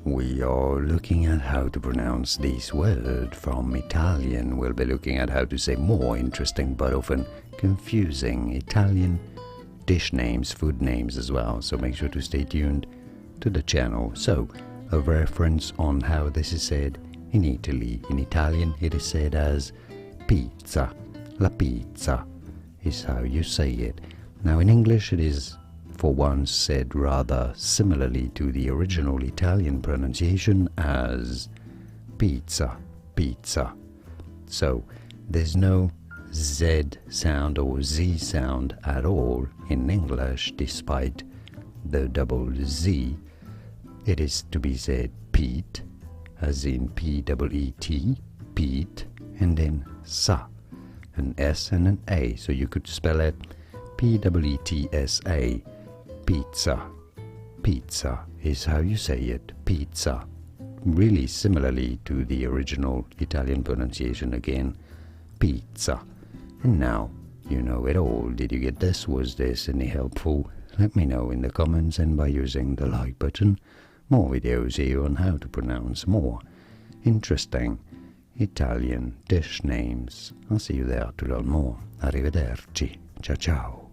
we are looking at how to pronounce this word from Italian. We'll be looking at how to say more interesting but often confusing Italian dish names, food names as well. So make sure to stay tuned to the channel. So, a reference on how this is said in Italy. In Italian, it is said as pizza. La pizza is how you say it. Now in English, it is for once said rather similarly to the original Italian pronunciation as pizza, pizza. So there's no Z sound or Z sound at all in English, despite the double Z. It is to be said Pete, as in P-E-E-T, Pete, and then sa, an S and an A. So you could spell it P-E-E-T-S-A. Pizza. Pizza is how you say it, pizza. Really similarly to the original Italian pronunciation again, pizza. And now you know it all. Did you get this? Was this any helpful? Let me know in the comments and by using the like button. More videos here on how to pronounce more interesting Italian dish names. I'll see you there to learn more. Arrivederci. Ciao ciao.